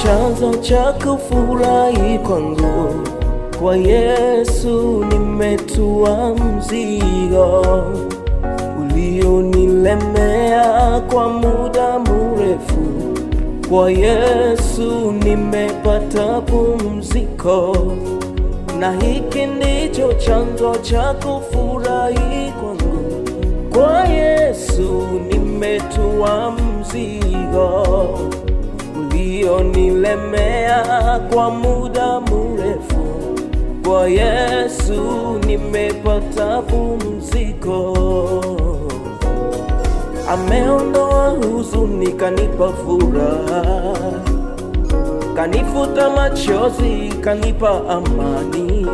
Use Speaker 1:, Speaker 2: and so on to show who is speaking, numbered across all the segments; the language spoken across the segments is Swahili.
Speaker 1: chanzo cha kufurahi kwangu. Kwa Yesu nimetua mzigo ulionilemea kwa muda mrefu. Kwa Yesu nimepata pumziko, na hiki ndicho chanzo cha kufurahi kwangu. Kwa Yesu nimetua mzigo ulionilemea kwa muda mrefu. Kwa Yesu nimepata pumziko. Ameondoa huzuni, kanipa furaha, kanifuta machozi, kanipa amani.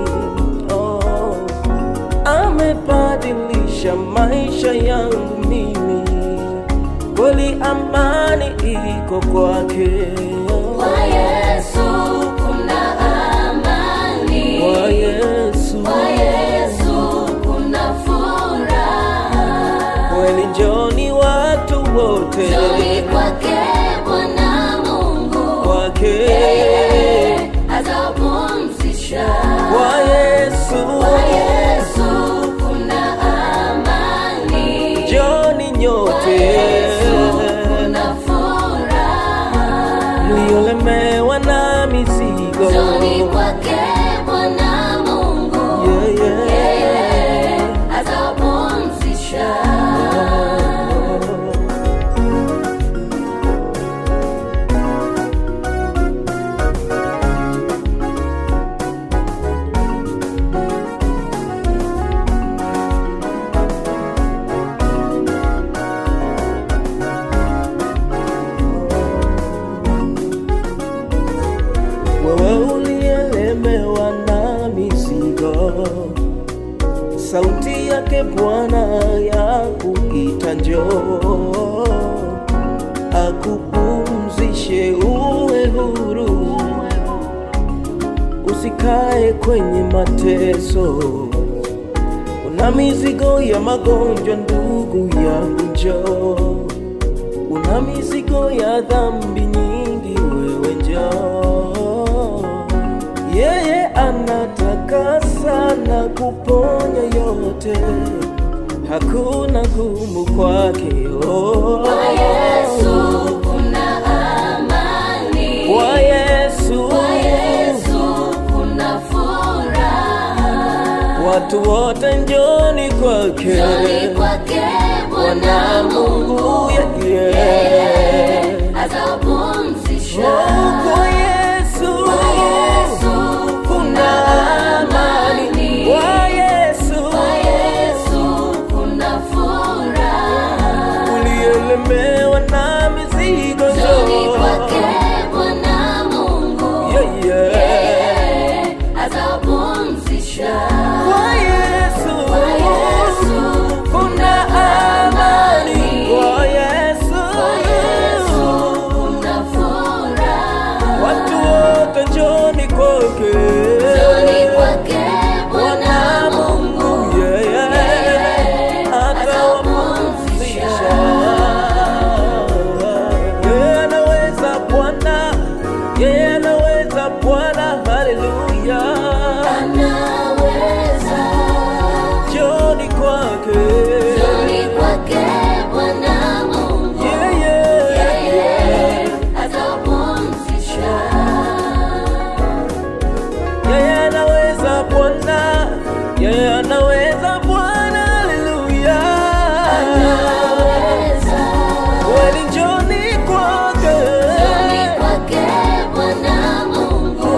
Speaker 1: Amebadilisha maisha yangu mimi, kweli amani iko kwake.
Speaker 2: Kwa Yesu kuna amani,
Speaker 1: kwa Yesu
Speaker 2: kuna furaha.
Speaker 1: Kweli njoni watu wote,
Speaker 2: njoni kwake Bwana Mungu,
Speaker 1: kwake
Speaker 2: atapumzisha.
Speaker 1: Kwa Yesu
Speaker 2: kuna amani,
Speaker 1: njoni nyote,
Speaker 2: kuna furaha.
Speaker 1: mliolemewa na mizigo,
Speaker 2: njoni kwake Bwana Mungu, atapumzisha.
Speaker 1: Wewe ulielemewa na mizigo, sauti yake Bwana yakuita njoo, akupumzishe uwe huru, usikae kwenye mateso. Una mizigo ya magonjwa, ndugu yangu njoo. Una mizigo ya dhambi nyingi, wewe njoo. Yeye anataka sana kuponya yote, hakuna gumu kwake.
Speaker 2: Kwa Yesu kuna amani,
Speaker 1: kwa Yesu
Speaker 2: kuna furaha.
Speaker 1: Watu wote njoni kwake,
Speaker 2: njoni kwake Bwana Mungu, atapumzisha.
Speaker 1: Kwa Yesu kuna amani, kwa Yesu
Speaker 2: kuna furaha.
Speaker 1: ulielemewa na mizigo,
Speaker 2: njoni kwake Bwana Mungu, atapumzisha.
Speaker 1: Kwa Yesu kuna amani, kwa Yesu
Speaker 2: kuna furaha.
Speaker 1: watu wote njoni kwake,
Speaker 2: njoni kwake Bwana Mungu,
Speaker 1: atawapumzisha. Yeye anaweza Bwana, yeye anaweza Bwana, haleluya.
Speaker 2: anaweza.
Speaker 1: Njoni kwake,
Speaker 2: njoni kwake Bwana Mungu, atapumzisha.
Speaker 1: yeye anaweza Bwana, yeye anaweza Bwana, haleluya.
Speaker 2: anaweza.
Speaker 1: Kweli njoni kwake,
Speaker 2: njoni kwake Bwana Mungu,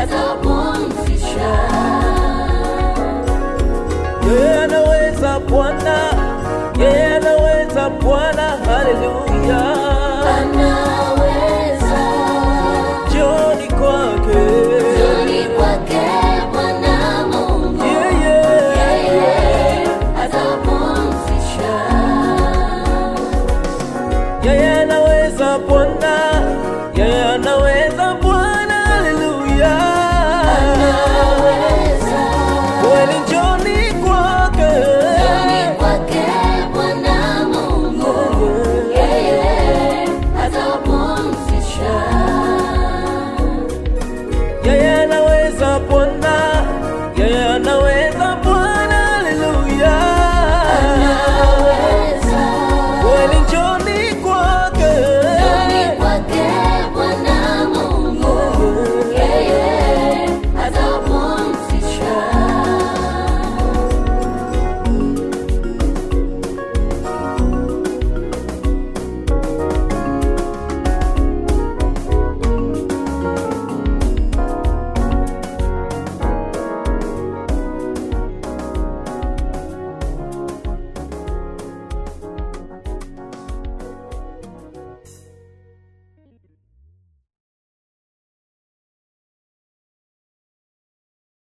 Speaker 2: atapumzisha.
Speaker 1: yeye anaweza Bwana, yeye anaweza Bwana, haleluya.
Speaker 2: anaweza.
Speaker 1: Njoni kwake,
Speaker 2: njoni kwake Bwana Mungu, atapumzisha.
Speaker 1: yeye anaweza Bwana, yeye anaweza Bwana, haleluya.
Speaker 2: anaweza.
Speaker 1: Kweli njoni